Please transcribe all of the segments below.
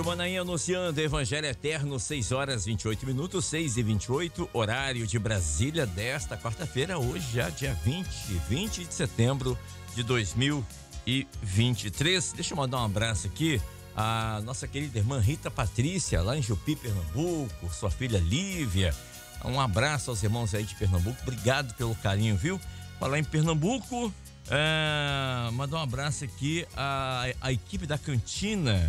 Manaim anunciando Evangelho Eterno, 6 horas 28 minutos, 6h28, horário de Brasília desta quarta-feira, hoje já dia 20 de setembro de 2023. Deixa eu mandar um abraço aqui à nossa querida irmã Rita Patrícia, lá em Jupi, Pernambuco, sua filha Lívia. Um abraço aos irmãos aí de Pernambuco, obrigado pelo carinho, viu? Falar em Pernambuco, mandar um abraço aqui à equipe da cantina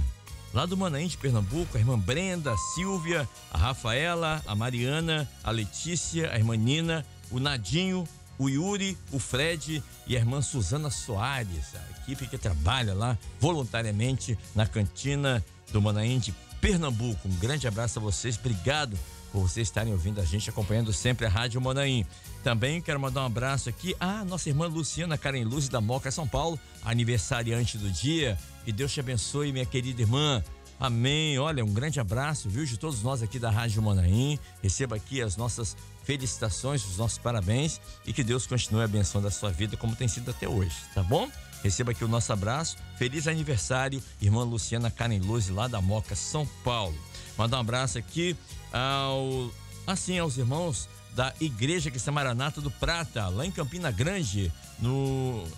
lá do Manaim de Pernambuco, a irmã Brenda, a Silvia, a Rafaela, a Mariana, a Letícia, a irmã Nina, o Nadinho, o Yuri, o Fred e a irmã Suzana Soares, a equipe que trabalha lá voluntariamente na cantina do Manaim de Pernambuco. Um grande abraço a vocês, obrigado por vocês estarem ouvindo a gente, acompanhando sempre a Rádio Manaim. Também quero mandar um abraço aqui à nossa irmã Luciana Karen Luz da Moca, São Paulo, aniversariante do dia. Que Deus te abençoe, minha querida irmã. Amém. Olha, um grande abraço, viu, de todos nós aqui da Rádio Manaim. Receba aqui as nossas felicitações, os nossos parabéns e que Deus continue abençoando a sua vida como tem sido até hoje, tá bom? Receba aqui o nosso abraço. Feliz aniversário, irmã Luciana Karen Luz, lá da Moca, São Paulo. Mandar um abraço aqui aos irmãos da Igreja Cristã Maranata do Prata, lá em Campina Grande,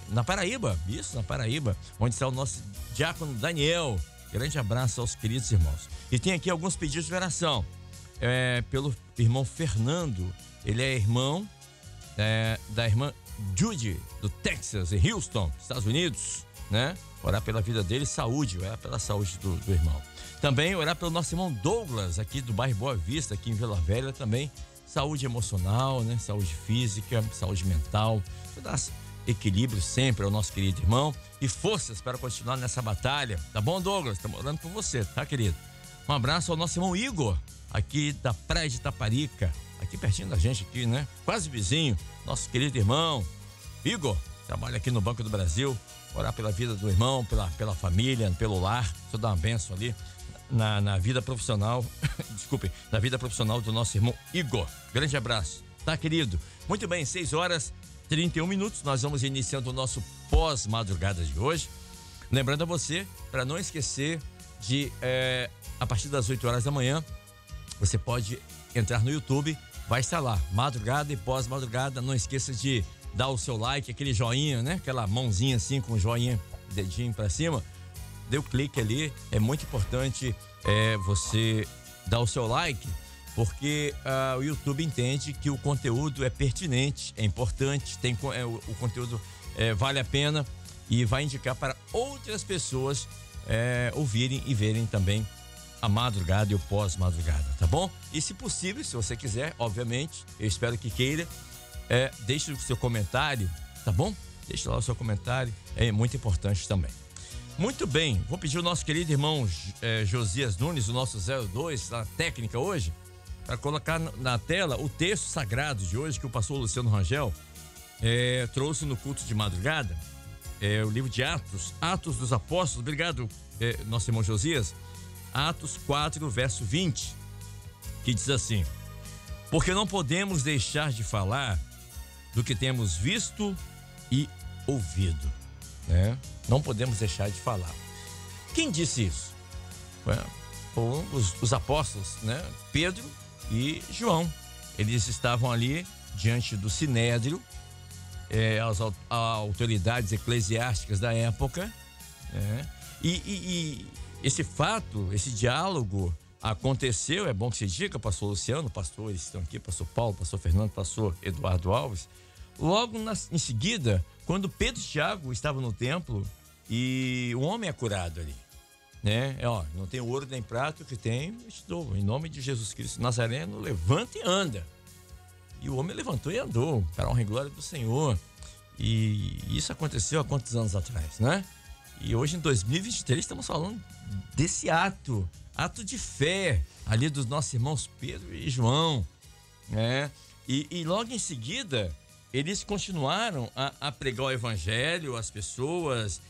na Paraíba, na Paraíba, onde está o nosso diácono Daniel. Grande abraço aos queridos irmãos. E tem aqui alguns pedidos de oração, pelo irmão Fernando, ele é irmão da irmã Judy, do Texas, em Houston, Estados Unidos, né? Orar pela vida dele, saúde, orar pela saúde do irmão. Também orar pelo nosso irmão Douglas, aqui do bairro Boa Vista, aqui em Vila Velha, também saúde emocional, né? Saúde física, saúde mental, dar equilíbrio sempre ao nosso querido irmão e forças para continuar nessa batalha, tá bom, Douglas? Estamos orando por você, tá, querido? Um abraço ao nosso irmão Igor, aqui da Praia de Itaparica, aqui pertinho da gente aqui, né? Quase vizinho, nosso querido irmão Igor, trabalha aqui no Banco do Brasil. Orar pela vida do irmão, pela família, pelo lar. Deixa eu dar uma bênção ali na vida profissional, desculpe, na vida profissional do nosso irmão Igor. Grande abraço, tá, querido? Muito bem, 6 horas 31 minutos, nós vamos iniciando o nosso pós-madrugada de hoje. Lembrando a você, para não esquecer de, a partir das 8 horas da manhã, você pode entrar no YouTube, vai estar lá, madrugada e pós-madrugada. Não esqueça de dar o seu like, aquele joinha, né? Aquela mãozinha assim com o joinha, dedinho para cima. Dê o clique ali, é muito importante você dar o seu like, porque o YouTube entende que o conteúdo é pertinente, é importante, o conteúdo vale a pena e vai indicar para outras pessoas ouvirem e verem também a madrugada e o pós-madrugada, tá bom? E se possível, se você quiser, obviamente, eu espero que queira, deixe o seu comentário, tá bom? Deixe lá o seu comentário, é muito importante também. Muito bem, vou pedir o nosso querido irmão Josias Nunes, o nosso 02, na técnica hoje, para colocar na tela o texto sagrado de hoje que o pastor Luciano Rangel trouxe no culto de madrugada, o livro de Atos dos Apóstolos. Obrigado, nosso irmão Josias. Atos 4, verso 20, que diz assim: porque não podemos deixar de falar do que temos visto e ouvido, né? Não podemos deixar de falar. Quem disse isso? Os apóstolos, né? Pedro e João. Eles estavam ali diante do Sinédrio, as autoridades eclesiásticas da época, né? E esse fato, esse diálogo aconteceu, é bom que se diga, pastor Luciano, pastores estão aqui, pastor Paulo, pastor Fernando, pastor Eduardo Alves. Logo em seguida, quando Pedro e Tiago estavam no templo e um homem é curado ali, né? Não tem ouro nem prata, o que tem, eu te dou. Em nome de Jesus Cristo Nazareno, levanta e anda. E o homem levantou e andou, para a honra e glória do Senhor. E isso aconteceu há quantos anos atrás, né? E hoje, em 2023, estamos falando desse ato de fé ali dos nossos irmãos Pedro e João, né? E logo em seguida, eles continuaram a pregar o evangelho às pessoas,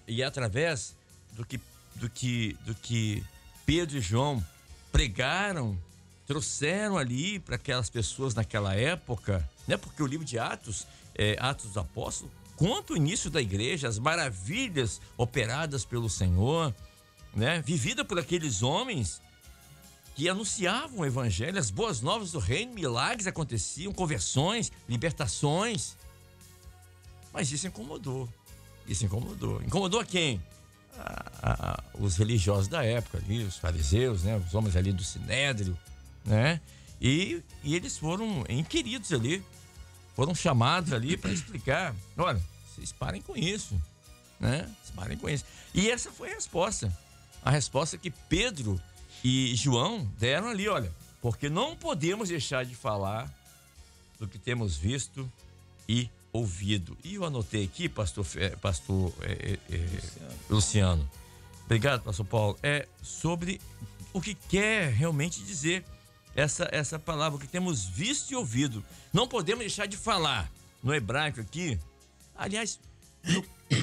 e através do que Pedro e João pregaram, trouxeram ali para aquelas pessoas naquela época, né? Porque o livro de Atos dos Apóstolos, conta o início da igreja, as maravilhas operadas pelo Senhor, né, vivida por aqueles homens que anunciavam o evangelho, as boas novas do reino, milagres aconteciam, conversões, libertações. Mas isso incomodou. Isso incomodou. Incomodou a quem? Os religiosos da época ali, os fariseus, né, os homens ali do Sinédrio, né? E eles foram inquiridos ali, foram chamados ali para explicar: olha, vocês parem com isso, né? Vocês parem com isso. E essa foi a resposta que Pedro e João deram ali: olha, porque não podemos deixar de falar do que temos visto e ouvido. E eu anotei aqui, pastor Luciano. Obrigado, pastor Paulo. É sobre o que quer realmente dizer essa palavra, o que temos visto e ouvido. Não podemos deixar de falar. No hebraico aqui, aliás,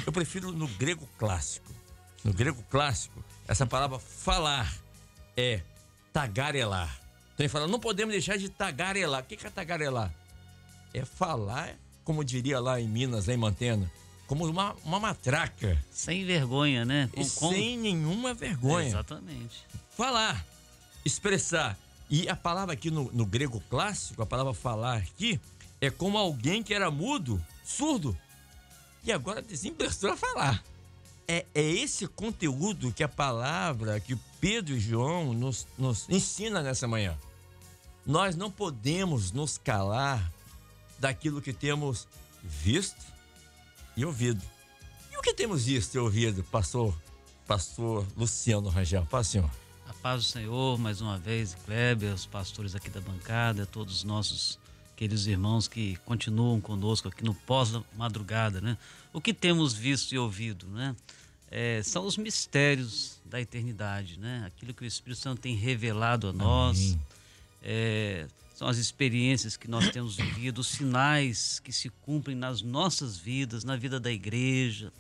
eu prefiro no grego clássico. No grego clássico, essa palavra falar é tagarelar. Então ele fala: não podemos deixar de tagarelar. O que é tagarelar? É falar, como diria lá em Minas, lá em Mantena, como uma matraca. Sem vergonha, né? Sem nenhuma vergonha. Exatamente. Falar, expressar. E a palavra aqui no grego clássico, a palavra falar aqui, é como alguém que era mudo, surdo, e agora desemprestou a falar. É esse conteúdo que a palavra que Pedro e João nos ensina nessa manhã. Nós não podemos nos calar daquilo que temos visto e ouvido. E o que temos visto e ouvido, pastor Luciano Rangel? Paz, senhor. A paz do Senhor, mais uma vez, Kleber, os pastores aqui da bancada, todos os nossos queridos irmãos que continuam conosco aqui no pós-madrugada, né? O que temos visto e ouvido, né? São os mistérios da eternidade, né? Aquilo que o Espírito Santo tem revelado a nós. São as experiências que nós temos vivido, os sinais que se cumprem nas nossas vidas, na vida da igreja.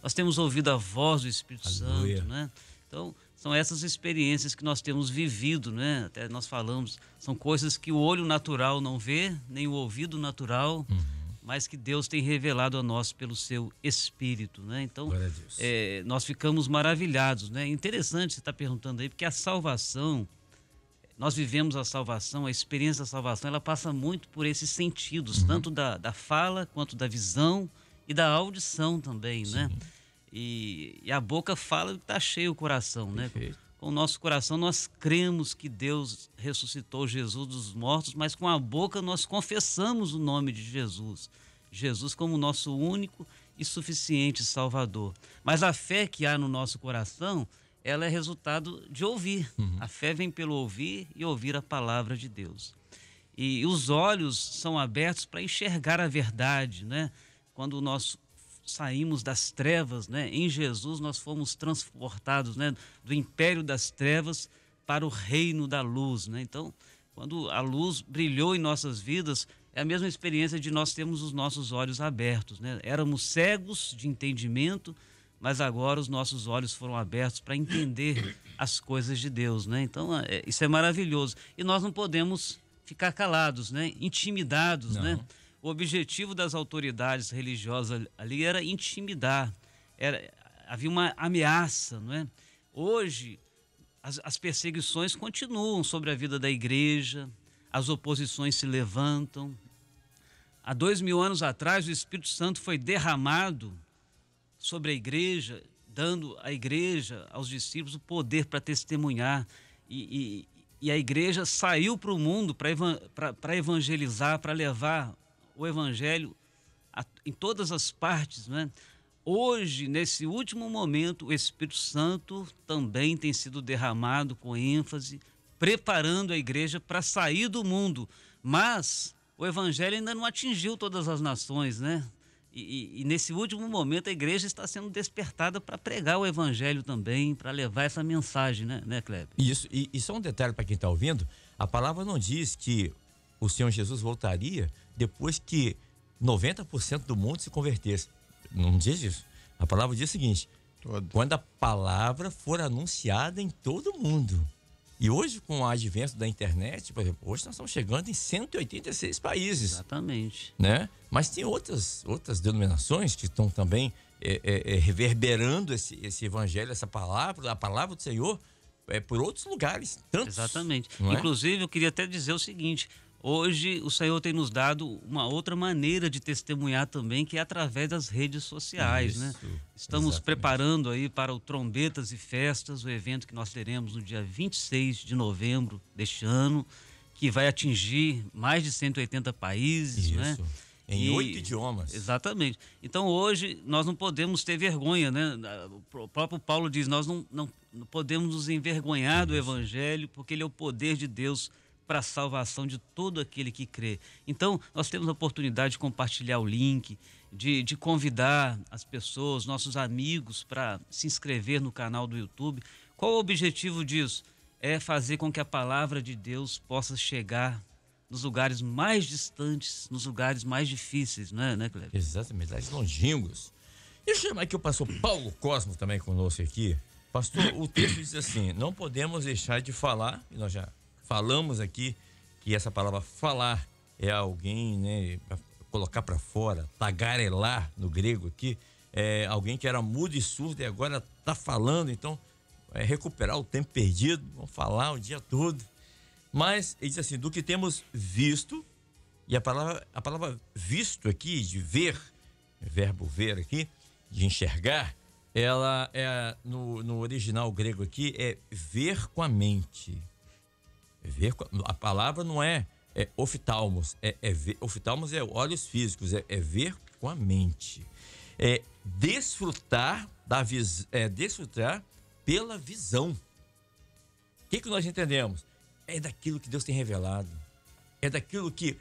Nós temos ouvido a voz do Espírito Aleluia. Santo, né? Então, são essas experiências que nós temos vivido, né? Até nós falamos, são coisas que o olho natural não vê, nem o ouvido natural, mas que Deus tem revelado a nós pelo seu Espírito, né? Então, nós ficamos maravilhados, né? Interessante você estar perguntando aí, porque a salvação, nós vivemos a salvação, a experiência da salvação, ela passa muito por esses sentidos, tanto da fala, quanto da visão e da audição também, Sim. né? E a boca fala que está cheio o coração, né? Com o nosso coração nós cremos que Deus ressuscitou Jesus dos mortos, mas com a boca nós confessamos o nome de Jesus. Jesus como nosso único e suficiente Salvador. Mas a fé que há no nosso coração, ela é resultado de ouvir. A fé vem pelo ouvir e ouvir a palavra de Deus. E os olhos são abertos para enxergar a verdade, né? Quando nós saímos das trevas, né? Em Jesus nós fomos transportados, né? Do império das trevas para o reino da luz, né? Então, quando a luz brilhou em nossas vidas, é a mesma experiência de nós termos os nossos olhos abertos, né? Éramos cegos de entendimento, mas agora os nossos olhos foram abertos para entender as coisas de Deus, né? Então, isso é maravilhoso. E nós não podemos ficar calados, né? Intimidados, né? O objetivo das autoridades religiosas ali era intimidar, havia uma ameaça, não é? Hoje, as perseguições continuam sobre a vida da igreja, as oposições se levantam. Há 2000 anos atrás, o Espírito Santo foi derramado sobre a igreja, dando à igreja, aos discípulos, o poder para testemunhar. E a igreja saiu para o mundo para evangelizar, para levar o evangelho em todas as partes, né? Hoje, nesse último momento, o Espírito Santo também tem sido derramado com ênfase, preparando a igreja para sair do mundo. Mas o evangelho ainda não atingiu todas as nações, né? E nesse último momento a igreja está sendo despertada para pregar o evangelho também, para levar essa mensagem, né, Kleber? Isso, e só um detalhe para quem está ouvindo: a palavra não diz que o Senhor Jesus voltaria depois que 90% do mundo se convertesse. Não diz isso. A palavra diz o seguinte: quando a palavra for anunciada em todo mundo. E hoje, com o advento da internet, por exemplo, hoje nós estamos chegando em 186 países. Exatamente. Né? Mas tem outras denominações que estão também reverberando esse evangelho, essa palavra, a palavra do Senhor, por outros lugares, tantos. Exatamente. Não é? Inclusive, eu queria até dizer o seguinte: hoje o Senhor tem nos dado uma outra maneira de testemunhar também, que é através das redes sociais, né? Estamos exatamente. preparando aí para o Trombetas e Festas, o evento que nós teremos no dia 26 de novembro deste ano, que vai atingir mais de 180 países, Isso. né? Em 8 idiomas. Exatamente. Então hoje nós não podemos ter vergonha, né? O próprio Paulo diz, nós não podemos nos envergonhar do Evangelho, porque ele é o poder de Deus para a salvação de todo aquele que crê. Então nós temos a oportunidade de compartilhar o link, de convidar as pessoas, nossos amigos, para se inscrever no canal do YouTube. Qual o objetivo disso? É fazer com que a palavra de Deus possa chegar nos lugares mais distantes, nos lugares mais difíceis, né, Cleber? Exatamente, lugares longínquos. E chamar aqui o pastor Paulo Cosmo também conosco aqui. Pastor, o texto diz assim: não podemos deixar de falar, e nós já falamos aqui que essa palavra falar é alguém, né, pra colocar para fora, tagarelar no grego aqui, é alguém que era mudo e surdo e agora está falando, então recuperar o tempo perdido, vamos falar o dia todo. Mas ele diz assim: do que temos visto, e a palavra visto aqui, de ver, verbo ver aqui, de enxergar, ela no original grego aqui é ver com a mente. A palavra não é oftalmos, oftalmos é olhos físicos, é ver com a mente. É desfrutar desfrutar pela visão. O que nós entendemos? É daquilo que Deus tem revelado. É daquilo que,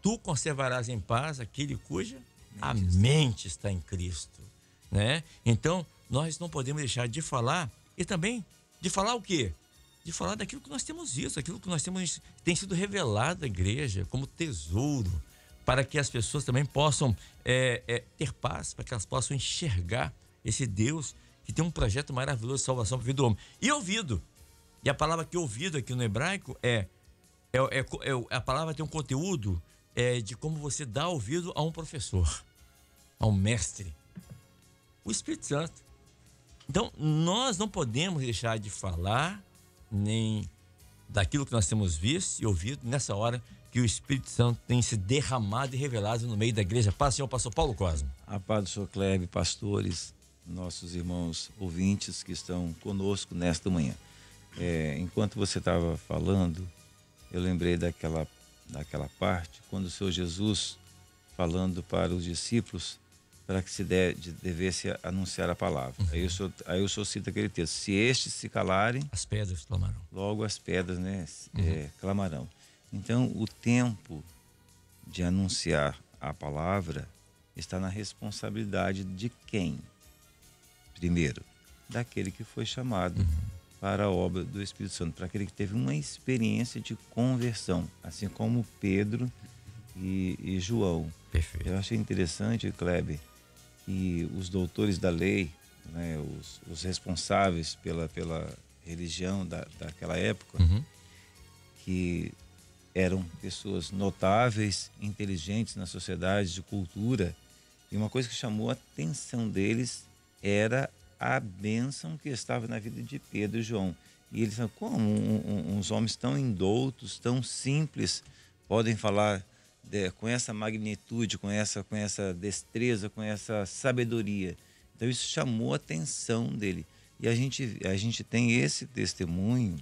tu conservarás em paz aquele cuja a mente está em Cristo, né? Então, nós não podemos deixar de falar, e também de falar o quê? De falar daquilo que nós temos visto, aquilo que nós tem sido revelado à igreja como tesouro, para que as pessoas também possam ter paz, para que elas possam enxergar esse Deus que tem um projeto maravilhoso de salvação para a vida do homem. E ouvido. E a palavra que ouvido aqui no hebraico a palavra tem um conteúdo de como você dá ouvido a um professor, a um mestre, o Espírito Santo. Então, nós não podemos deixar de falar nem daquilo que nós temos visto e ouvido nessa hora que o Espírito Santo tem se derramado e revelado no meio da igreja. Paz, Senhor, pastor Paulo Cosmo. A paz do Senhor Cleber, pastores, nossos irmãos ouvintes que estão conosco nesta manhã. Enquanto você estava falando, eu lembrei daquela parte, quando o Senhor Jesus, falando para os discípulos, para que se devesse anunciar a palavra. Uhum. Aí o Senhor cita aquele texto: se estes se calarem, as pedras clamarão. Logo as pedras, né, clamarão. Então, o tempo de anunciar a palavra está na responsabilidade de quem? Primeiro, daquele que foi chamado para a obra do Espírito Santo, para aquele que teve uma experiência de conversão, assim como Pedro e João. Perfeito. Eu achei interessante, Kleber, que os doutores da lei, né, os responsáveis pela religião daquela época, que eram pessoas notáveis, inteligentes na sociedade, de cultura, e uma coisa que chamou a atenção deles era a bênção que estava na vida de Pedro e João. E eles falaram: como uns homens tão indoutos, tão simples, podem falar com essa magnitude, com essa destreza, com essa sabedoria? Então isso chamou a atenção dele. E a gente tem esse testemunho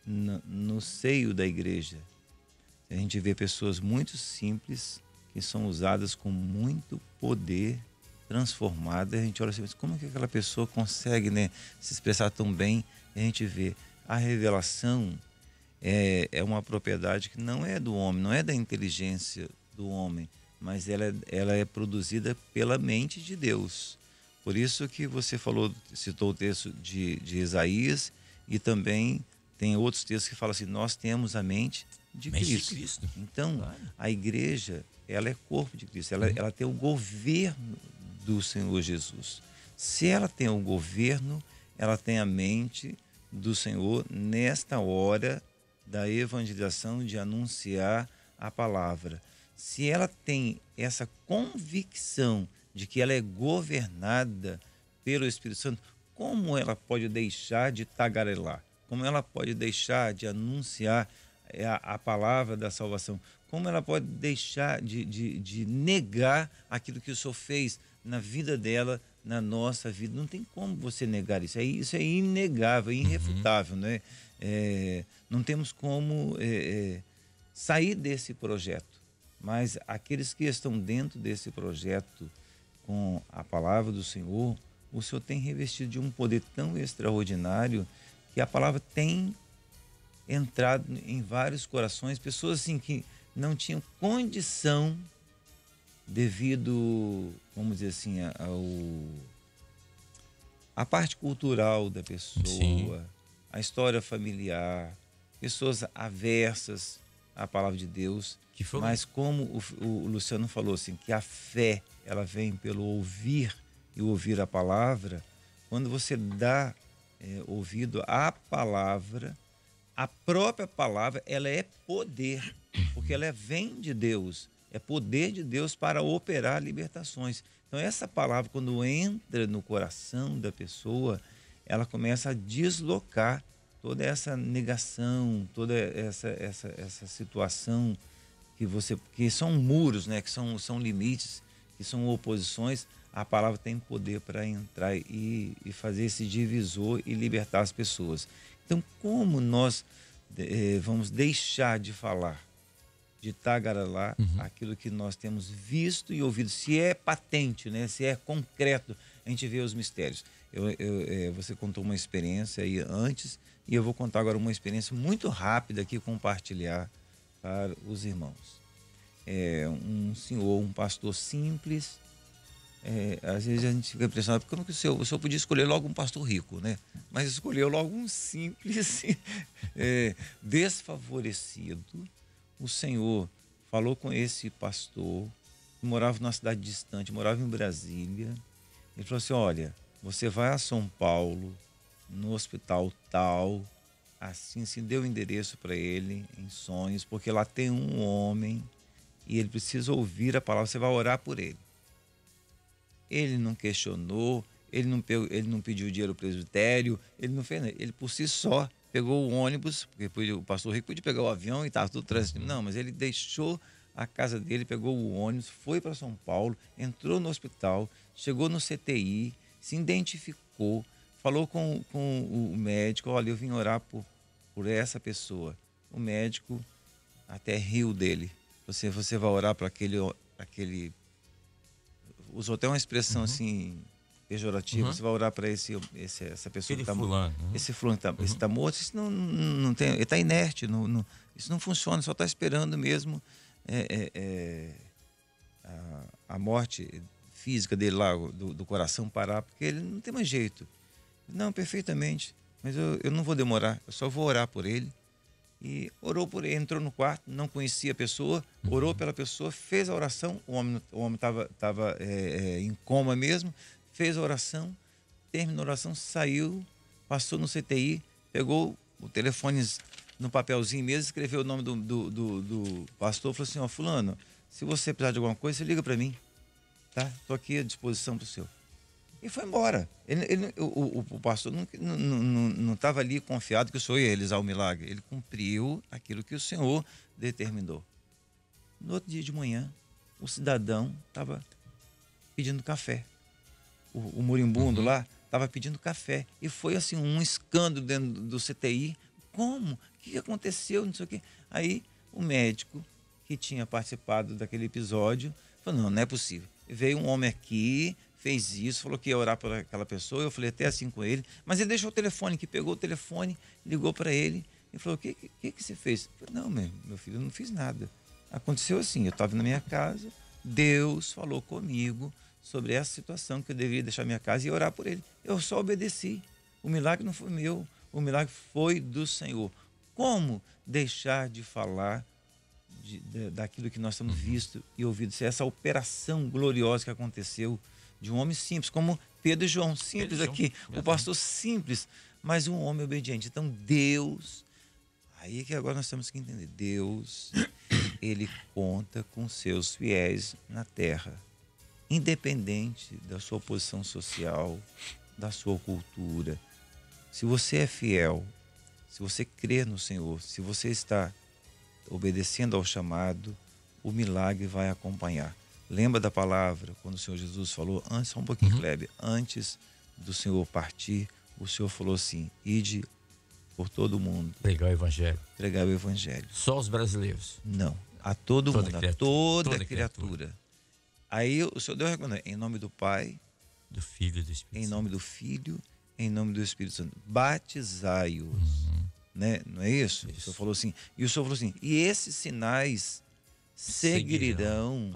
no seio da igreja. A gente vê pessoas muito simples que são usadas com muito poder, transformadas. A gente olha assim: mas como é que aquela pessoa consegue, né, se expressar tão bem? E a gente vê a revelação é uma propriedade que não é do homem, não é da inteligência do homem, mas ela é produzida pela mente de Deus. Por isso que você citou o texto de Isaías, e também tem outros textos que falam assim: nós temos a mente de Cristo. Então, claro, a igreja, ela é corpo de Cristo, ela tem o governo do Senhor Jesus. Se ela tem o governo, ela tem a mente do Senhor nesta hora da evangelização, de anunciar a palavra. Se ela tem essa convicção de que ela é governada pelo Espírito Santo, como ela pode deixar de tagarelar? Como ela pode deixar de anunciar a palavra da salvação? Como ela pode deixar de negar aquilo que o Senhor fez na vida dela, na nossa vida? Não tem como você negar isso. Isso é inegável, irrefutável, né? Não temos como sair desse projeto. Mas aqueles que estão dentro desse projeto com a palavra do Senhor, o Senhor tem revestido de um poder tão extraordinário que a palavra tem entrado em vários corações, pessoas assim que não tinham condição devido, vamos dizer assim, a parte cultural da pessoa, sim, a história familiar, pessoas aversas à palavra de Deus, mas como o Luciano falou assim, que a fé ela vem pelo ouvir e ouvir a palavra. Quando você dá ouvido à palavra, a própria palavra ela é poder, porque ela vem de Deus, é poder de Deus para operar libertações. Então essa palavra, quando entra no coração da pessoa, ela começa a deslocar toda essa negação, toda essa situação que são muros, né? Que são limites, que são oposições. A palavra tem poder para entrar e fazer esse divisor e libertar as pessoas. Então, como nós vamos deixar de falar, de tagarelar aquilo que nós temos visto e ouvido? Se é patente, né? Se é concreto, a gente vê os mistérios. Você contou uma experiência aí antes e eu vou contar agora uma experiência muito rápida aqui, compartilhar para os irmãos. Um senhor, um pastor simples. Às vezes a gente fica impressionado, como que o senhor podia escolher logo um pastor rico, né? Mas escolheu logo um simples, desfavorecido. O Senhor falou com esse pastor, que morava numa cidade distante, morava em Brasília. Ele falou assim: olha, você vai a São Paulo, no hospital tal, assim, se deu o endereço para ele em sonhos, porque lá tem um homem e ele precisa ouvir a palavra, você vai orar por ele. Ele não questionou, ele não pediu dinheiro ao presbitério, ele não fez nada. Ele por si só pegou o ônibus, porque o pastor rico podia pegar o avião e estava tudo trânsito. Não, mas ele deixou a casa dele, pegou o ônibus, foi para São Paulo, entrou no hospital, chegou no CTI, se identificou, falou com o médico: olha, eu vim orar por essa pessoa. O médico até riu dele. Você vai orar para aquele usou até uma expressão assim pejorativa. Você vai orar para essa pessoa que está morta. Esse fulano que está morto, isso não tem, ele está inerte, isso não funciona, só está esperando mesmo a morte física dele lá, do coração parar, porque ele não tem mais jeito. Não, perfeitamente, mas eu não vou demorar, eu só vou orar por ele. E orou por ele, entrou no quarto, não conhecia a pessoa, orou pela pessoa, fez a oração. O homem estava em coma mesmo, fez a oração, terminou a oração, saiu, passou no CTI, pegou o telefone no papelzinho mesmo, escreveu o nome do pastor, falou assim: ó, fulano, se você precisar de alguma coisa, você liga para mim, tá? Estou aqui à disposição para o senhor. E foi embora. O pastor não estava ali confiado que o Senhor ia realizar o milagre. Ele cumpriu aquilo que o Senhor determinou. No outro dia de manhã, o cidadão estava pedindo café. O moribundo lá estava pedindo café. E foi assim um escândalo dentro do CTI. Como? O que aconteceu? Não sei o quê. Aí o médico que tinha participado daquele episódio falou: não é possível. Veio um homem aqui, fez isso, falou que ia orar por aquela pessoa. Eu falei até assim com ele, mas ele deixou o telefone, que pegou o telefone, ligou para ele e falou: o que você fez? Eu falei: não, meu filho, eu não fiz nada. Aconteceu assim, eu estava na minha casa, Deus falou comigo sobre essa situação, que eu deveria deixar minha casa e orar por ele. Eu só obedeci. O milagre não foi meu, o milagre foi do Senhor. Como deixar de falar daquilo que nós temos visto e ouvido? Essa operação gloriosa que aconteceu de um homem simples, como Pedro e João, simples aqui, o pastor simples, mas um homem obediente. Então Deus, aí que agora nós temos que entender, Deus, ele conta com seus fiéis na terra. independente da sua posição social, da sua cultura. Se você é fiel, se você crê no Senhor, se você está obedecendo ao chamado, o milagre vai acompanhar. Lembra da palavra, quando o Senhor Jesus falou, antes, só um pouquinho, Kleber, antes do Senhor partir, o Senhor falou assim: ide por todo o mundo. Pregar o evangelho. Pregar o evangelho. Só os brasileiros? Não, a todo mundo, a toda criatura. Aí o Senhor deu a recomendação, em nome do Pai, do Filho e do Espírito Santo. Em nome do Filho, em nome do Espírito Santo. Batizai-os. Né? Não é isso? O Senhor falou assim. E o Senhor falou assim: e esses sinais seguirão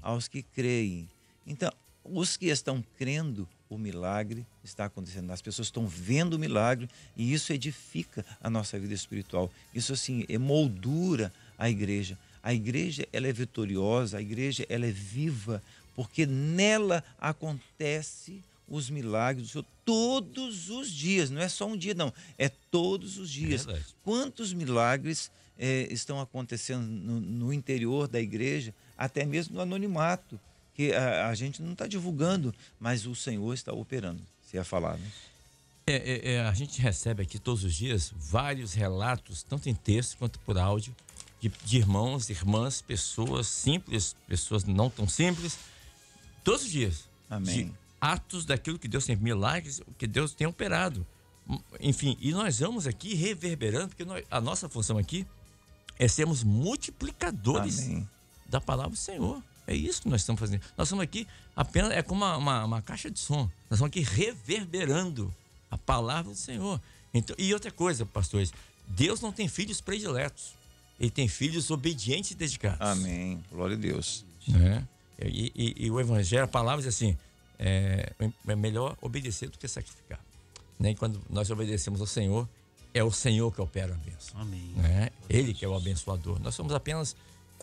aos que creem. Então, os que estão crendo, o milagre está acontecendo. As pessoas estão vendo o milagre e isso edifica a nossa vida espiritual. Isso, assim, moldura a igreja. A igreja, ela é vitoriosa, a igreja, ela é viva, porque nela acontece os milagres do Senhor todos os dias. Não é só um dia, não. É todos os dias. Quantos milagres estão acontecendo no interior da igreja, até mesmo no anonimato, que a gente não está divulgando, mas o Senhor está operando. Você ia falar, né? A gente recebe aqui todos os dias vários relatos, tanto em texto quanto por áudio, de irmãos, irmãs, pessoas simples, pessoas não tão simples, todos os dias. Amém. De atos daquilo que Deus tem, milagres, que Deus tem operado. Enfim, e nós vamos aqui reverberando, porque a nossa função aqui é sermos multiplicadores Amém. Da palavra do Senhor. É isso que nós estamos fazendo. Nós estamos aqui apenas, é como uma caixa de som. Nós estamos aqui reverberando a palavra do Senhor. Então, e outra coisa, pastores, Deus não tem filhos prediletos. Ele tem filhos obedientes e dedicados. Amém. Glória a Deus. E o Evangelho, a palavra diz assim, é melhor obedecer do que sacrificar. Né? E quando nós obedecemos ao Senhor, é o Senhor que opera a bênção. Amém. Né? Ele que é o abençoador. Nós somos apenas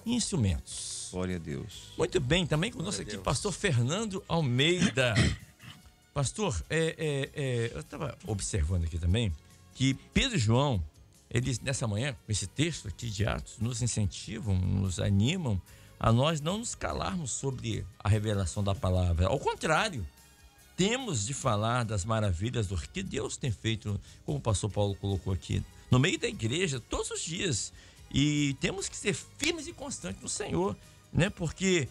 instrumentos. Glória a Deus. Muito bem, também conosco aqui, pastor Fernando Almeida. Pastor, eu estava observando aqui também que Pedro e João, eles nessa manhã, com esse texto aqui de Atos, nos incentivam, nos animam a nós não nos calarmos sobre a revelação da palavra. Ao contrário, temos de falar das maravilhas do que Deus tem feito, como o pastor Paulo colocou aqui, no meio da igreja, todos os dias. E temos que ser firmes e constantes no Senhor, né? Porque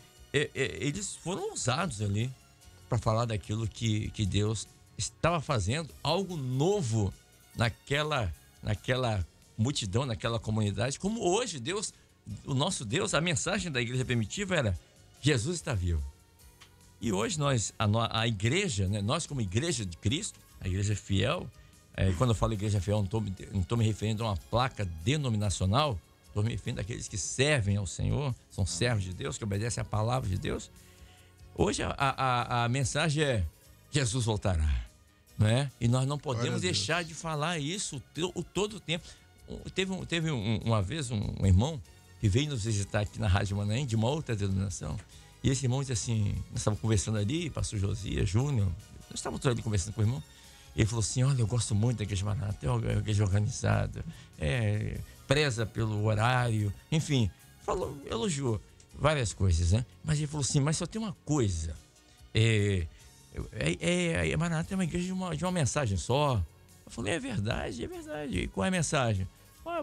eles foram usados ali para falar daquilo que Deus estava fazendo, algo novo naquela multidão, naquela comunidade, como hoje Deus, o nosso Deus, a mensagem da igreja primitiva era: Jesus está vivo. E hoje a igreja, né, nós como igreja de Cristo, a igreja fiel, quando eu falo igreja fiel, não estou me referindo a uma placa denominacional, estou me referindo àqueles que servem ao Senhor, são servos de Deus, que obedecem à palavra de Deus. Hoje a mensagem é: Jesus voltará, não é? E nós não podemos deixar de falar isso todo o tempo. Teve uma vez um irmão que veio nos visitar aqui na Rádio Manaim, de uma outra denominação. E esse irmão disse assim, nós estávamos conversando ali, pastor Josias, Júnior, nós estávamos todos ali conversando com o irmão. Ele falou assim: olha, eu gosto muito da igreja Maranata, é uma igreja organizada, preza pelo horário, enfim, elogiou várias coisas, né? Mas ele falou assim: mas só tem uma coisa, Maranata é uma igreja de uma mensagem só. Eu falei: é verdade. E qual é a mensagem?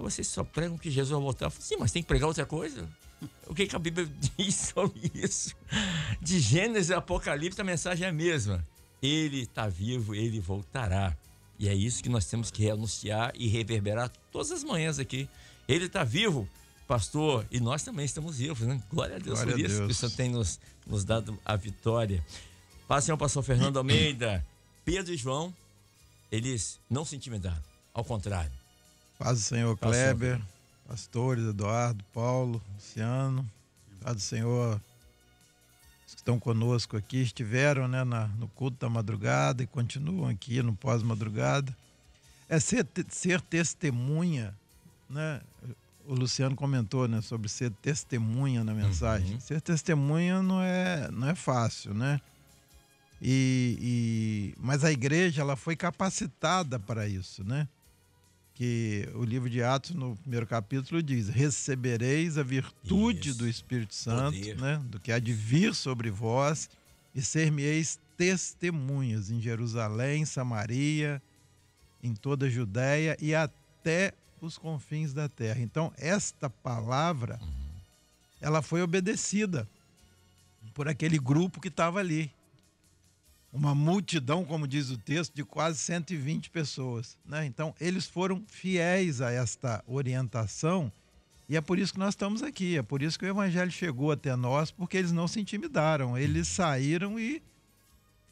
Vocês só pregam que Jesus vai voltar. Eu falei: sim, mas tem que pregar outra coisa. O que a Bíblia diz sobre isso? De Gênesis e Apocalipse, a mensagem é a mesma. Ele está vivo, ele voltará. E é isso que nós temos que anunciar e reverberar todas as manhãs aqui. Ele está vivo, pastor, e nós também estamos vivos, né? Glória a Deus por isso, que o Senhor tem nos dado a vitória. Passe ao pastor Fernando Almeida. Pedro e João, eles não se intimidaram, ao contrário. Paz do Senhor, Kleber, pastores, Eduardo, Paulo, Luciano. Paz do Senhor, os que estão conosco aqui, estiveram, né, no culto da madrugada e continuam aqui no pós-madrugada. É ser testemunha, né? O Luciano comentou, né, sobre ser testemunha na mensagem. Uhum. Ser testemunha não é fácil, né? Mas a igreja, ela foi capacitada para isso, né? Que o livro de Atos, no primeiro capítulo, diz: recebereis a virtude do Espírito Santo, né? Do que há de vir sobre vós, e ser-me-eis testemunhas em Jerusalém, Samaria, em toda a Judéia e até os confins da terra. Então, esta palavra, ela foi obedecida por aquele grupo que estava ali. Uma multidão, como diz o texto, de quase 120 pessoas, né? Então, eles foram fiéis a esta orientação e é por isso que nós estamos aqui. É por isso que o evangelho chegou até nós, porque eles não se intimidaram. Eles saíram e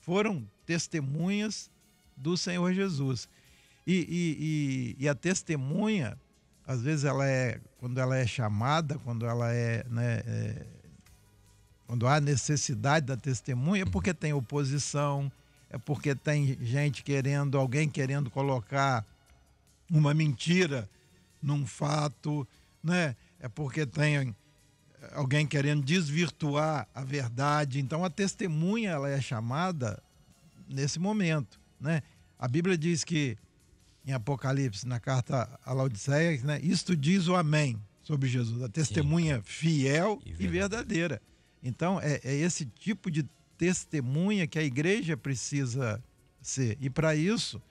foram testemunhas do Senhor Jesus. E a testemunha, às vezes, quando ela é chamada, quando ela quando há necessidade da testemunha, é porque tem oposição, é porque tem gente alguém querendo colocar uma mentira num fato, né? É porque tem alguém querendo desvirtuar a verdade. Então a testemunha, ela é chamada nesse momento, né? A Bíblia diz que em Apocalipse, na carta a Laodiceia, né? Isto diz o amém sobre Jesus, a testemunha fiel e verdadeira. Então, é esse tipo de testemunha que a igreja precisa ser. E para isso,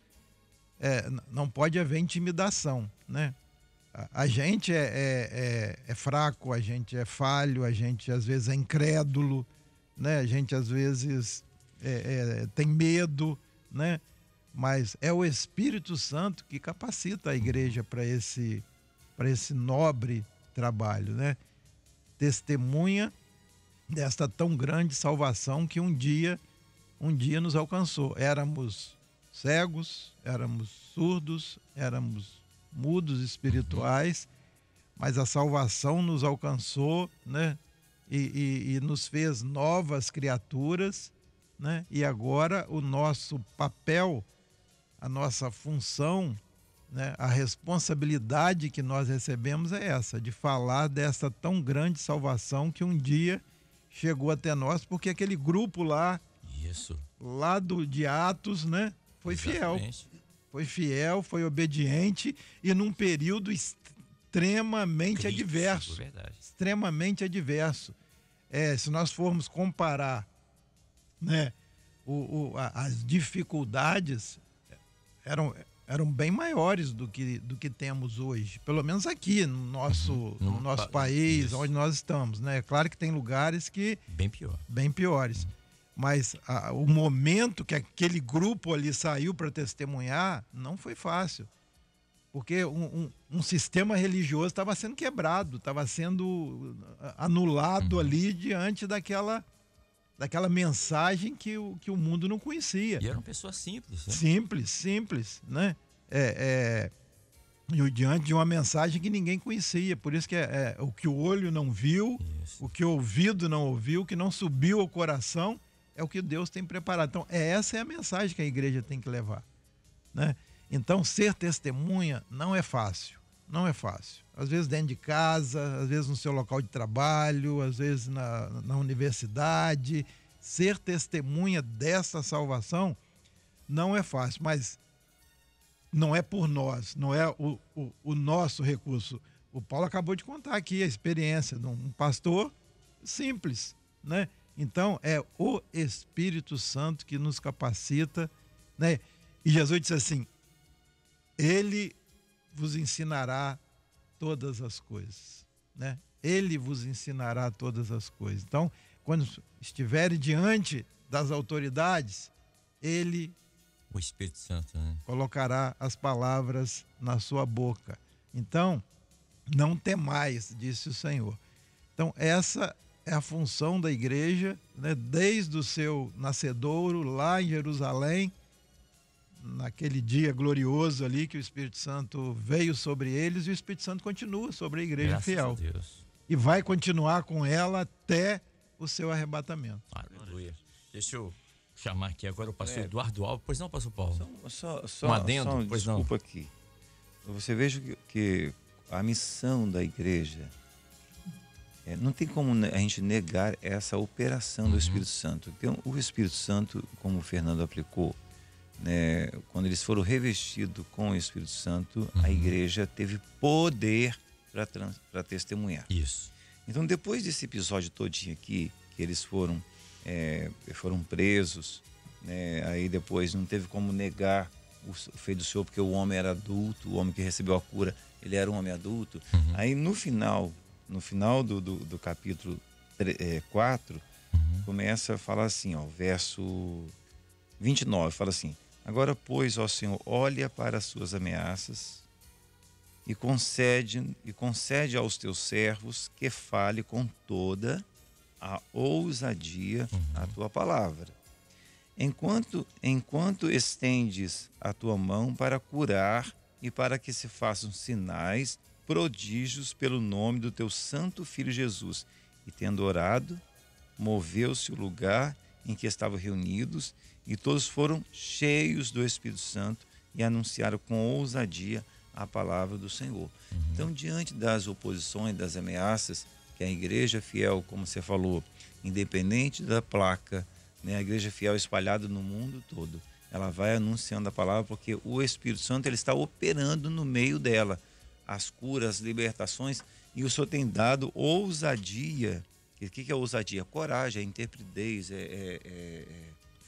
não pode haver intimidação, né? A gente é fraco, a gente é falho, a gente às vezes é incrédulo, né? A gente às vezes tem medo, né? Mas é o Espírito Santo que capacita a igreja para esse nobre trabalho, né? Testemunha desta tão grande salvação que um dia nos alcançou. Éramos cegos, éramos surdos, éramos mudos espirituais, mas a salvação nos alcançou, né? E nos fez novas criaturas, né? E agora o nosso papel, a nossa função, né? A responsabilidade que nós recebemos é essa, de falar dessa tão grande salvação que um dia chegou até nós, porque aquele grupo lá de Atos, né? Foi fiel, foi obediente e num período extremamente adverso. Extremamente adverso. Se nós formos comparar, né, as dificuldades eram bem maiores do que temos hoje, pelo menos aqui no nosso país, onde nós estamos, né? É claro que tem lugares que bem piores, mas o momento que aquele grupo ali saiu para testemunhar não foi fácil, porque um sistema religioso estava sendo quebrado, estava sendo anulado ali diante daquela mensagem que o mundo não conhecia. E eram pessoas simples, né? Simples, né? Diante de uma mensagem que ninguém conhecia. Por isso que o que o olho não viu, o que o ouvido não ouviu, o que não subiu ao coração, é o que Deus tem preparado. Então, essa é a mensagem que a igreja tem que levar, né? Então, ser testemunha não é fácil. Não é fácil. Às vezes dentro de casa, às vezes no seu local de trabalho, às vezes na universidade. Ser testemunha dessa salvação não é fácil, mas não é por nós, não é o nosso recurso. O Paulo acabou de contar aqui a experiência de um pastor simples, né? Então, é o Espírito Santo que nos capacita, né? E Jesus disse assim: Ele vos ensinará todas as coisas, né? Ele vos ensinará todas as coisas. Então, quando estiverem diante das autoridades, o Espírito Santo, né, colocará as palavras na sua boca. Então, não temais, disse o Senhor. Então, essa é a função da igreja, né? Desde o seu nascedouro lá em Jerusalém, naquele dia glorioso ali que o Espírito Santo veio sobre eles, e o Espírito Santo continua sobre a igreja fiel. Graças a Deus. E vai continuar com ela até o seu arrebatamento. Aleluia. Deixa eu chamar aqui agora o pastor Eduardo Alves. Pois não, pastor Paulo? Só um adendo, pois não. Desculpa aqui. Você veja que a missão da igreja, não tem como a gente negar essa operação do Espírito Santo. Então, o Espírito Santo, como o Fernando aplicou, né, quando eles foram revestidos com o Espírito Santo, a igreja teve poder para testemunhar. Isso. Então, depois desse episódio todinho aqui, que eles foram foram presos, né? Aí depois não teve como negar o feito do Senhor, porque o homem era adulto, o homem que recebeu a cura, ele era um homem adulto. Aí no final do capítulo 4, começa a falar assim, ó, verso 29, fala assim: agora, pois, ó Senhor, olha para as suas ameaças e concede aos teus servos que fale com toda a ousadia a tua palavra. Enquanto estendes a tua mão para curar e para que se façam sinais, prodígios pelo nome do teu santo Filho Jesus. E tendo orado, moveu-se o lugar em que estavam reunidos, e todos foram cheios do Espírito Santo e anunciaram com ousadia a palavra do Senhor. Então, diante das oposições, das ameaças, que a igreja fiel, como você falou, independente da placa, né, a igreja fiel espalhada no mundo todo, ela vai anunciando a palavra, porque o Espírito Santo ele está operando no meio dela, as curas, as libertações, e o Senhor tem dado ousadia. O que é ousadia? Coragem, intrepidez,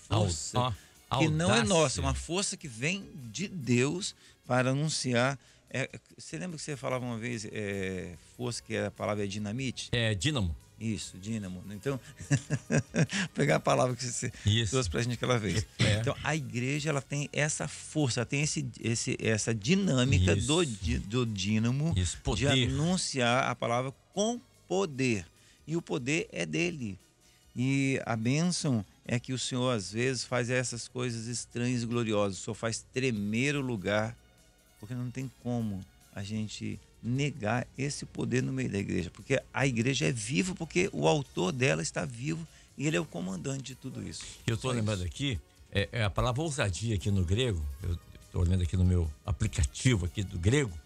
força, que não é nossa, uma força que vem de Deus para anunciar. Você lembra que você falava uma vez, força, que a palavra é dinamite? Dínamo. Isso, dínamo. Então, pegar a palavra que você trouxe para a gente aquela vez. Então, a igreja ela tem essa força, ela tem essa dinâmica do dínamo de anunciar a palavra com poder. E o poder é dele. E a bênção é que o Senhor, às vezes, faz essas coisas estranhas e gloriosas. O Senhor faz tremer o lugar, porque não tem como a gente negar esse poder no meio da igreja. Porque a igreja é viva, porque o autor dela está vivo e ele é o comandante de tudo isso. Eu estou lembrando aqui, a palavra ousadia aqui no grego, eu estou olhando aqui no meu aplicativo aqui do grego,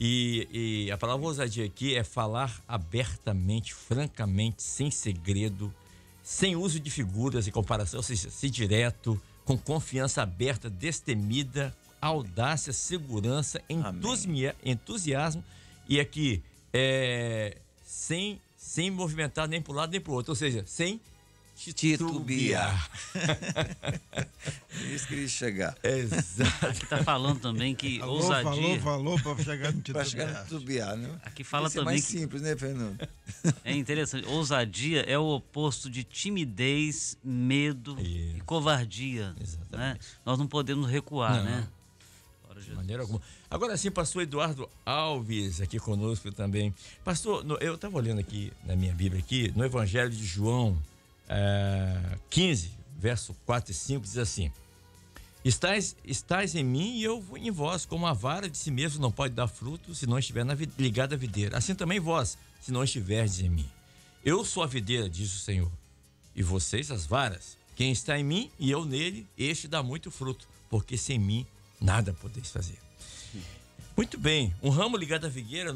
e a palavra ousadia aqui é falar abertamente, francamente, sem segredo, sem uso de figuras e comparação, ou seja, ser direto, com confiança aberta, destemida, audácia, segurança, entusiasmo, e aqui sem movimentar nem para um lado nem para o outro, ou seja, sem titubear. Isso que ele ia chegar. Exato. Aqui está falando também que ousadia. Falou para chegar no titubear. Para chegar no titubear, né? Aqui fala Isso também é mais simples, né, Fernando? É interessante. Ousadia é o oposto de timidez, medo e covardia. Exatamente. Né? Nós não podemos recuar, né? De maneira alguma. Agora sim, pastor Eduardo Alves aqui conosco também. Pastor, eu estava olhando aqui na minha Bíblia aqui, no Evangelho de João 15, verso 4 e 5, diz assim: Estais em mim e eu em vós, como a vara de si mesmo não pode dar fruto se não estiver ligada à videira. Assim também vós, se não estiverdes em mim. Eu sou a videira, diz o Senhor, e vocês as varas. Quem está em mim e eu nele, este dá muito fruto, porque sem mim nada podeis fazer. Muito bem, um ramo ligado à figueira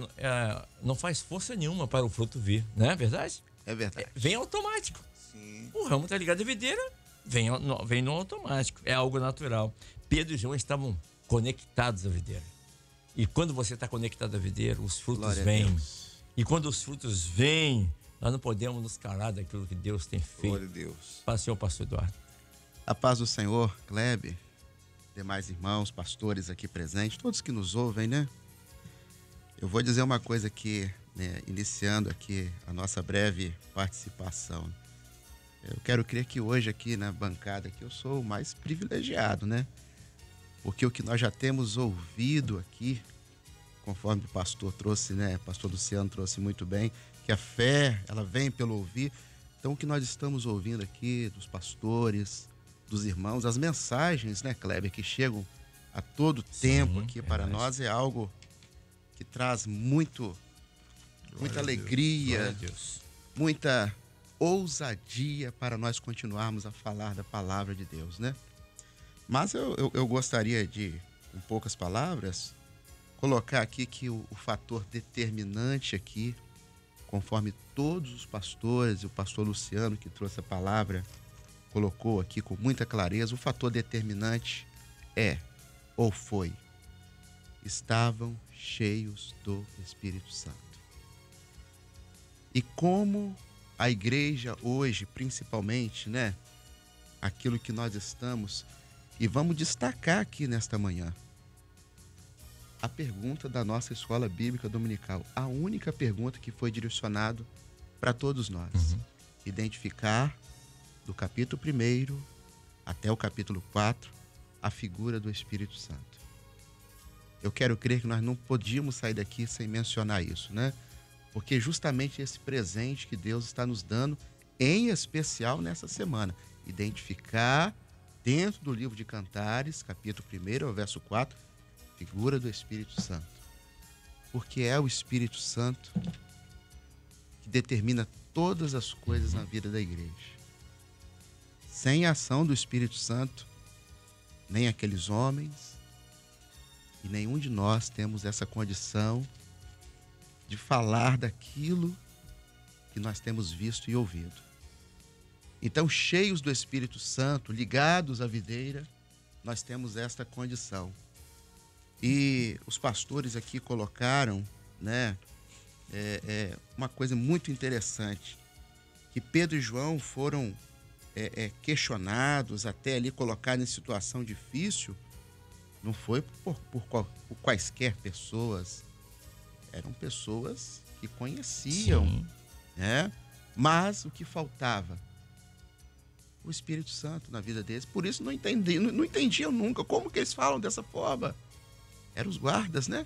não faz força nenhuma para o fruto vir, não é verdade? É verdade. Vem automático. Sim. O ramo está ligado à videira, vem no automático, é algo natural. Pedro e João estavam conectados à videira. E quando você está conectado à videira, os frutos vêm. E quando os frutos vêm, nós não podemos nos calar daquilo que Deus tem feito. Glória a Deus. Pastor Eduardo. A paz do Senhor, Kleber, demais irmãos, pastores aqui presentes, todos que nos ouvem, né? Eu vou dizer uma coisa aqui, né, iniciando aqui a nossa breve participação. Eu quero crer que hoje aqui na bancada aqui eu sou o mais privilegiado, né? Porque o que nós já temos ouvido aqui, conforme o pastor trouxe, né? Pastor Luciano trouxe muito bem, que a fé, ela vem pelo ouvir. Então o que nós estamos ouvindo aqui dos pastores, dos irmãos, as mensagens, né, Kleber, que chegam a todo tempo aqui para nós, é algo que traz muita alegria, muita ousadia para nós continuarmos a falar da palavra de Deus, né? Mas eu gostaria de, com poucas palavras, colocar aqui que o fator determinante aqui, conforme todos os pastores e o pastor Luciano que trouxe a palavra colocou aqui com muita clareza, o fator determinante foi, estavam cheios do Espírito Santo. E como a igreja hoje, principalmente, né? Aquilo que nós estamos, e vamos destacar aqui nesta manhã a pergunta da nossa escola bíblica dominical, a única pergunta que foi direcionada para todos nós. Identificar do capítulo 1 até o capítulo 4 a figura do Espírito Santo. Eu quero crer que nós não podíamos sair daqui sem mencionar isso, né? Porque justamente esse presente que Deus está nos dando, em especial nessa semana, identificar dentro do livro de Cantares, capítulo 1, verso 4, figura do Espírito Santo. Porque é o Espírito Santo que determina todas as coisas na vida da igreja. Sem a ação do Espírito Santo, nem aqueles homens e nenhum de nós temos essa condição de falar daquilo que nós temos visto e ouvido. Então, cheios do Espírito Santo, ligados à videira, nós temos esta condição. E os pastores aqui colocaram, né, uma coisa muito interessante, que Pedro e João foram questionados, até ali colocados em situação difícil, não foi por quaisquer pessoas, eram pessoas que conheciam, né? Mas o que faltava? O Espírito Santo na vida deles. Por isso não entendiam nunca como que eles falam dessa forma. Eram os guardas, né?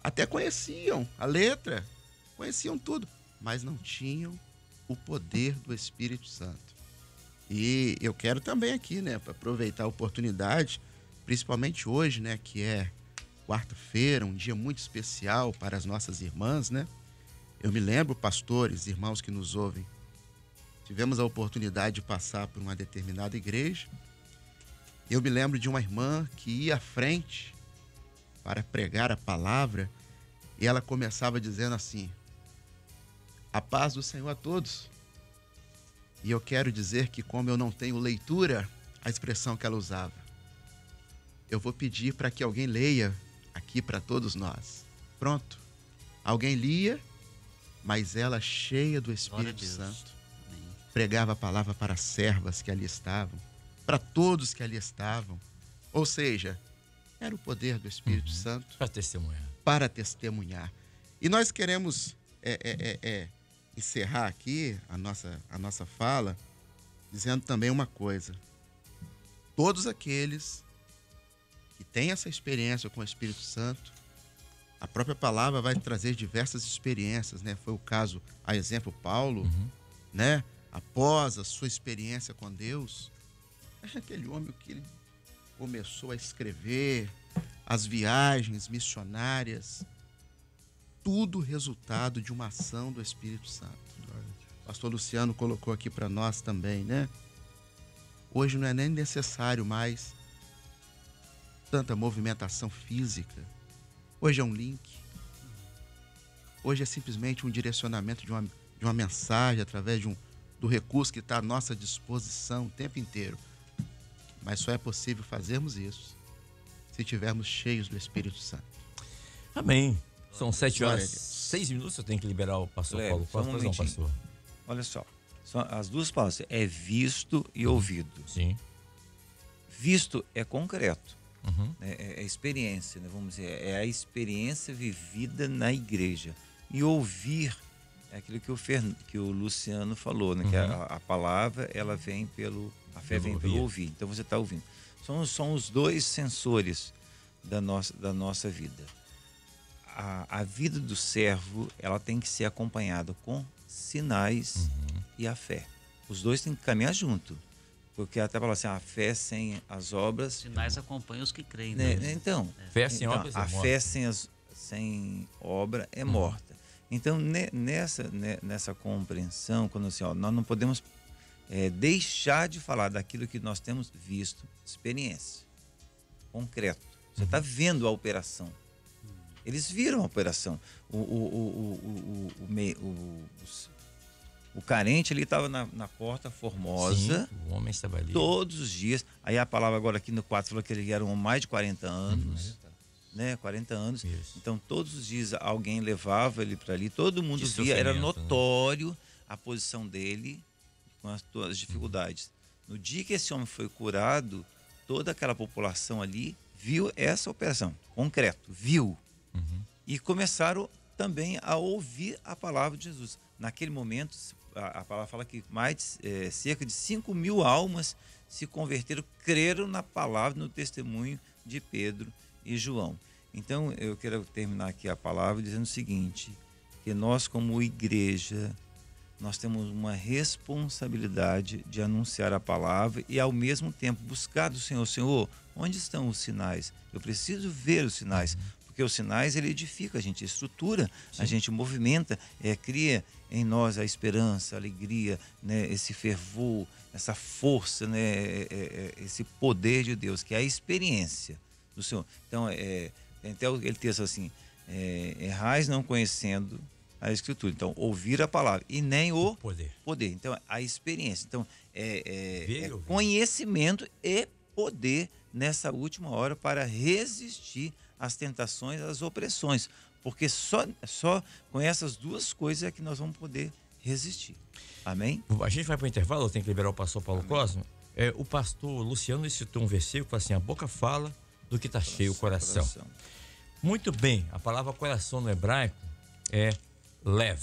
Até conheciam a letra, conheciam tudo, mas não tinham o poder do Espírito Santo. E eu quero também aqui, né, para aproveitar a oportunidade, principalmente hoje, né, que é quarta-feira, um dia muito especial para as nossas irmãs, né? Eu me lembro, pastores, irmãos que nos ouvem, tivemos a oportunidade de passar por uma determinada igreja. Eu me lembro de uma irmã que ia à frente para pregar a palavra e ela começava dizendo assim: a paz do Senhor a todos. E eu quero dizer que, como eu não tenho leitura, a expressão que ela usava, eu vou pedir para que alguém leia aqui para todos nós. Pronto. Alguém lia, mas ela, cheia do Espírito Santo, pregava a palavra para as servas que ali estavam, para todos que ali estavam. Ou seja, era o poder do Espírito Santo para testemunhar. E nós queremos encerrar aqui a nossa fala dizendo também uma coisa. Todos aqueles que têm essa experiência com o Espírito Santo, a própria palavra vai trazer diversas experiências, né? Foi o caso, a exemplo, Paulo, né? Após a sua experiência com Deus, aquele homem que ele começou a escrever, as viagens missionárias, tudo resultado de uma ação do Espírito Santo. O pastor Luciano colocou aqui para nós também, né? Hoje não é nem necessário mais tanta movimentação física. Hoje é um link. Hoje é simplesmente um direcionamento de uma mensagem através do recurso que está à nossa disposição o tempo inteiro. Mas só é possível fazermos isso se estivermos cheios do Espírito Santo. Amém. São 7 horas, 6 minutos, eu tenho que liberar o pastor Paulo. Pastor. Olha só, as duas palavras, é visto e ouvido. Sim. Visto é concreto, é experiência, né? Vamos dizer, é a experiência vivida na igreja. E ouvir é aquilo que o Luciano falou, né? Que a palavra, ela vem a fé vem pelo ouvir. Então você está ouvindo. São os dois sensores da nossa vida. A vida do servo, ela tem que ser acompanhada com sinais e a fé. Os dois têm que caminhar junto. Porque até fala assim, a fé sem as obras... Sinais acompanham os que creem. Né? Então, fé sem obras a fé sem obra é morta. Então, nessa compreensão, quando assim, nós não podemos deixar de falar daquilo que nós temos visto, experiência, concreto. Você está vendo a operação. Eles viram a operação. O carente ali estava na Porta Formosa. Sim, o homem estava ali. Todos os dias. Aí a palavra agora aqui no 4 falou que ele era mais de 40 anos. Né? 40 anos. Isso. Então todos os dias alguém levava ele para ali. Todo mundo via. Era notório a posição dele com as dificuldades. No dia que esse homem foi curado, toda aquela população ali viu essa operação, concreto, viu. E começaram também a ouvir a palavra de Jesus. Naquele momento, a palavra fala que cerca de 5.000 almas se converteram, creram na palavra, no testemunho de Pedro e João. Então, eu quero terminar aqui a palavra dizendo o seguinte, que nós, como igreja, nós temos uma responsabilidade de anunciar a palavra e, ao mesmo tempo, buscar do Senhor. Senhor, onde estão os sinais? Eu preciso ver os sinais, porque os sinais, ele edifica a gente, estrutura, a gente movimenta, cria em nós a esperança, a alegria, né, esse fervor, essa força, né, esse poder de Deus, que é a experiência do Senhor. Então, tem até aquele texto assim, errais não conhecendo a Escritura. Então, ouvir a palavra e nem o poder. Então, a experiência. Então, conhecimento e poder nessa última hora para resistir às tentações, às opressões. Porque só com essas duas coisas é que nós vamos poder resistir. Amém? A gente vai para o intervalo, eu tenho que liberar o pastor Paulo Cosme. O pastor Luciano citou um versículo, assim, a boca fala do que está cheio o coração. Muito bem, a palavra coração no hebraico é lev.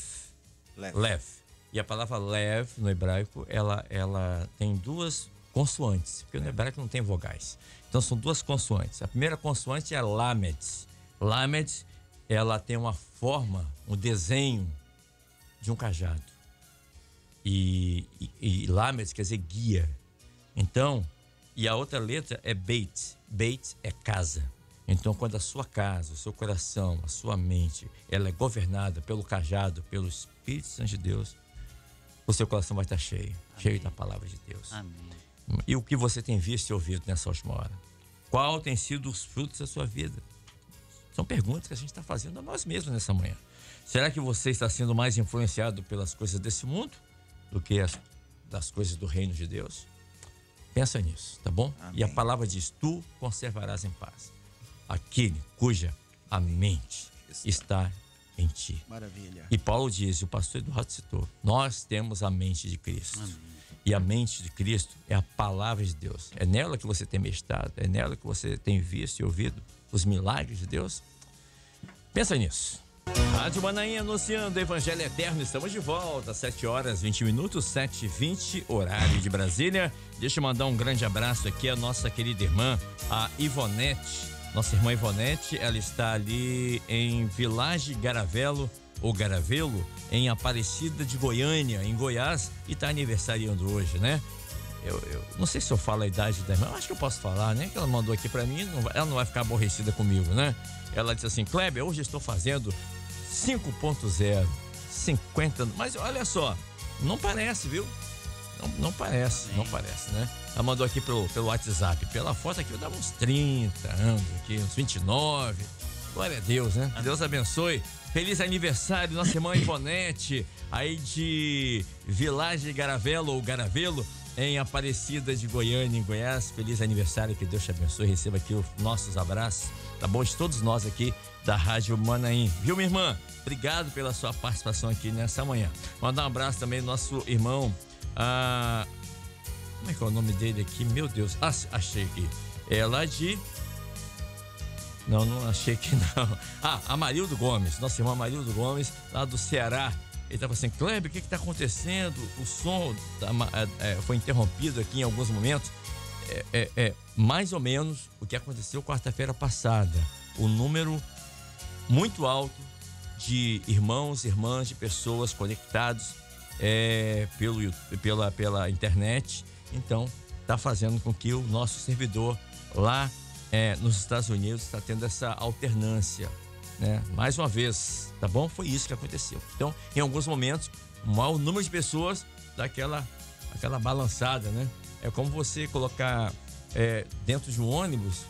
E a palavra lev no hebraico, ela tem duas consoantes, porque no hebraico não tem vogais. Então são duas consoantes. A primeira consoante é lamed. Lamed, ela tem uma forma, um desenho de um cajado. E lamed quer dizer guia. Então, e a outra letra é beit. Beit é casa. Então, quando a sua casa, o seu coração, a sua mente, ela é governada pelo cajado, pelo Espírito Santo de Deus, o seu coração vai estar cheio. Amém. Cheio da palavra de Deus. Amém. E o que você tem visto e ouvido nessa última hora? Qual tem sido os frutos da sua vida? São perguntas que a gente está fazendo a nós mesmos nessa manhã. Será que você está sendo mais influenciado pelas coisas desse mundo do que das coisas do reino de Deus? Pensa nisso, tá bom? Amém. E a palavra diz, tu conservarás em paz aquele cuja a mente está em ti. Maravilha. E Paulo diz, o pastor Eduardo citou, nós temos a mente de Cristo. Amém. E a mente de Cristo é a palavra de Deus. É nela que você tem meditado, é nela que você tem visto e ouvido os milagres de Deus. Pensa nisso. Rádio Manaim anunciando o Evangelho Eterno. Estamos de volta, 7h20, 7h20, horário de Brasília. Deixa eu mandar um grande abraço aqui à nossa querida irmã, a Ivonete. Nossa irmã Ivonete, ela está ali em Village Garavelo, ou Garavelo, em Aparecida de Goiânia, em Goiás, e está aniversariando hoje, né? Eu não sei se eu falo a idade da irmã, acho que eu posso falar, né? Que ela mandou aqui para mim, ela não vai ficar aborrecida comigo, né? Ela disse assim, Kleber, hoje estou fazendo 5.0, 50, mas olha só, não parece, viu? Não parece, né? Ela mandou aqui pelo WhatsApp, pela foto aqui eu dava uns 30 anos aqui, uns 29, glória a Deus, né? Deus abençoe, feliz aniversário, nossa irmã Ivonete, aí de Village Garavelo ou Garavelo, em Aparecida de Goiânia, em Goiás, feliz aniversário, que Deus te abençoe, receba aqui os nossos abraços, tá bom? De todos nós aqui da Rádio Manaim, viu, minha irmã? Obrigado pela sua participação aqui nessa manhã. Mandar um abraço também ao nosso irmão, como é que é o nome dele aqui? Meu Deus, achei aqui. É lá de... Não achei aqui não. Amarildo Gomes, nosso irmão Amarildo Gomes, lá do Ceará. Ele estava assim, Kleber, o que está acontecendo? O som foi interrompido aqui em alguns momentos. Mais ou menos o que aconteceu quarta-feira passada. O número muito alto de irmãos e irmãs, de pessoas conectados pela internet. Então, está fazendo com que o nosso servidor lá nos Estados Unidos está tendo essa alternância, né? Mais uma vez, tá bom? Foi isso que aconteceu. Então, em alguns momentos, o maior número de pessoas dá aquela balançada, né? É como você colocar dentro de um ônibus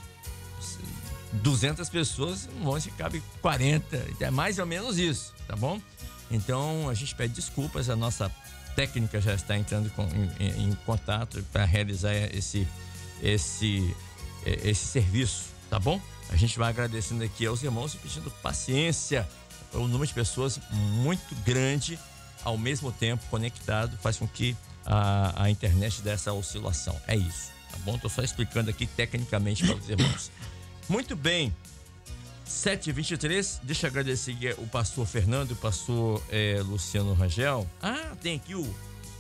200 pessoas, no ônibus cabe 40, é mais ou menos isso, tá bom? Então, a gente pede desculpas, a nossa técnica já está entrando em contato para realizar esse serviço, tá bom? A gente vai agradecendo aqui aos irmãos e pedindo paciência. O número de pessoas muito grande ao mesmo tempo conectado faz com que a internet dê essa oscilação. É isso, tá bom? Tô só explicando aqui tecnicamente para os irmãos. Muito bem. 7h23, deixa eu agradecer o pastor Fernando e o pastor Luciano Rangel. Tem aqui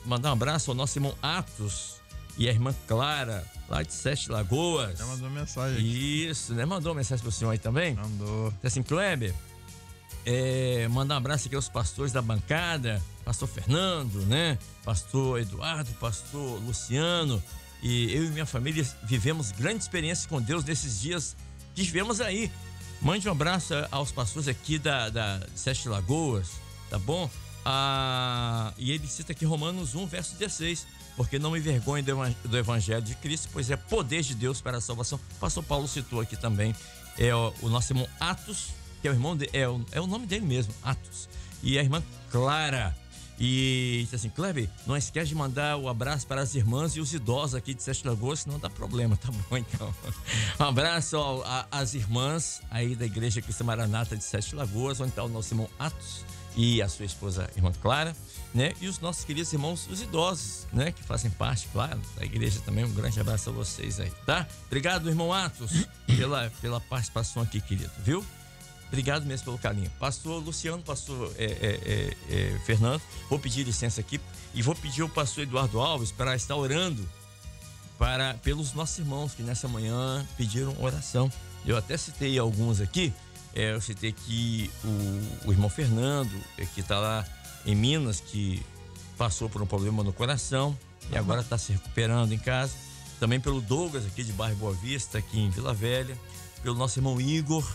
mandar um abraço ao nosso irmão Atos e a irmã Clara, lá de Sete Lagoas. Já mandou mensagem aqui. Isso, né? Mandou mensagem pro senhor aí também? Mandou. Assim, Kleber, mandar um abraço aqui aos pastores da bancada, pastor Fernando, né? Pastor Eduardo, pastor Luciano. E eu e minha família vivemos grande experiência com Deus nesses dias que estivemos aí. Mande um abraço aos pastores aqui de Sete Lagoas, tá bom? E ele cita aqui Romanos 1, verso 16. Porque não me envergonhe do Evangelho de Cristo, pois é poder de Deus para a salvação. O pastor Paulo citou aqui também o nosso irmão Atos, que é o irmão é o nome dele mesmo, Atos. E a irmã Clara. E disse assim, Kleber, não esquece de mandar o abraço para as irmãs e os idosos aqui de Sete Lagoas, senão dá problema, tá bom então. Um abraço às irmãs aí da Igreja Cristã Maranata de Sete Lagoas, onde está o nosso irmão Atos e a sua esposa, irmã Clara, né? E os nossos queridos irmãos, os idosos, né? Que fazem parte, claro, da igreja também. Um grande abraço a vocês aí, tá? Obrigado, irmão Atos, pela participação aqui, querido, viu? Obrigado mesmo pelo carinho. Pastor Luciano, pastor Fernando, vou pedir licença aqui e vou pedir ao pastor Eduardo Alves para estar orando pelos nossos irmãos que nessa manhã pediram oração. Eu até citei alguns aqui. Eu citei aqui o irmão Fernando, que está lá em Minas, que passou por um problema no coração e agora está se recuperando em casa. Também pelo Douglas, aqui de Bairro Boa Vista, aqui em Vila Velha. Pelo nosso irmão Igor,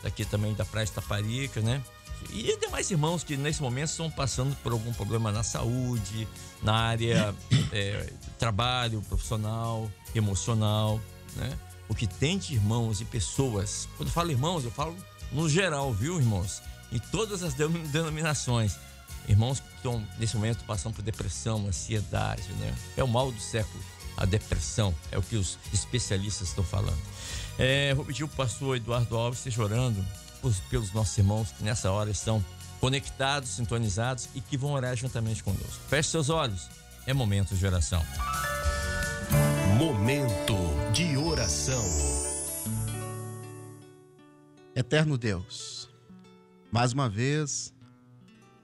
daqui também da Praia de Taparica, né? E demais irmãos que nesse momento estão passando por algum problema na saúde, na área trabalho, profissional, emocional, né? O que tem de irmãos e pessoas, quando eu falo irmãos, eu falo no geral, viu, irmãos? Em todas as denominações. Irmãos que estão, nesse momento, passando por depressão, ansiedade, né? É o mal do século, a depressão. É o que os especialistas estão falando. Vou pedir o pastor Eduardo Alves esteja orando pelos nossos irmãos que nessa hora estão conectados, sintonizados e que vão orar juntamente conosco. Feche seus olhos. É momento de oração. Momento de oração. Eterno Deus, mais uma vez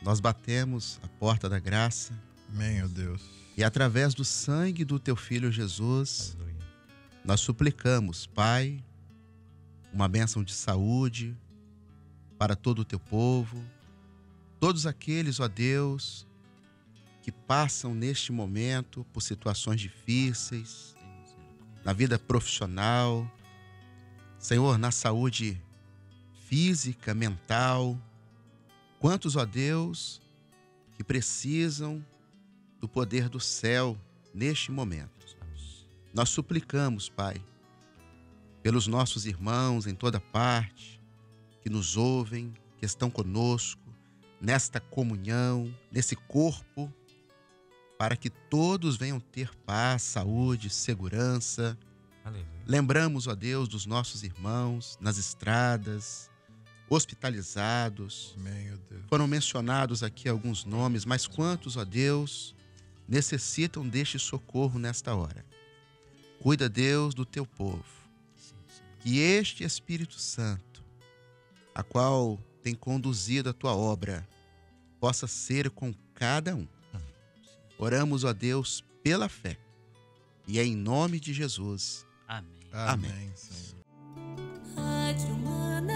nós batemos a porta da graça. Amém, ó Deus. E através do sangue do teu Filho Jesus, Aleluia. nós suplicamos, Pai, uma bênção de saúde para todo o teu povo, todos aqueles, ó Deus, que passam neste momento por situações difíceis, na vida profissional, Senhor, na saúde física, mental. Quantos, ó Deus, que precisam do poder do céu neste momento. Nós suplicamos, Pai, pelos nossos irmãos em toda parte, que nos ouvem, que estão conosco, nesta comunhão, nesse corpo, para que todos venham ter paz, saúde, segurança. Aleluia. Lembramos, ó Deus, dos nossos irmãos nas estradas, hospitalizados. Amém, ó Deus. Foram mencionados aqui alguns nomes, mas quantos, ó Deus, necessitam deste socorro nesta hora? Cuida, Deus, do teu povo. Que este Espírito Santo, a qual tem conduzido a tua obra, possa ser com cada um. Oramos, ó Deus, pela fé. E é em nome de Jesus. Amém. Amém. Amém, Senhor. Rádio Mana.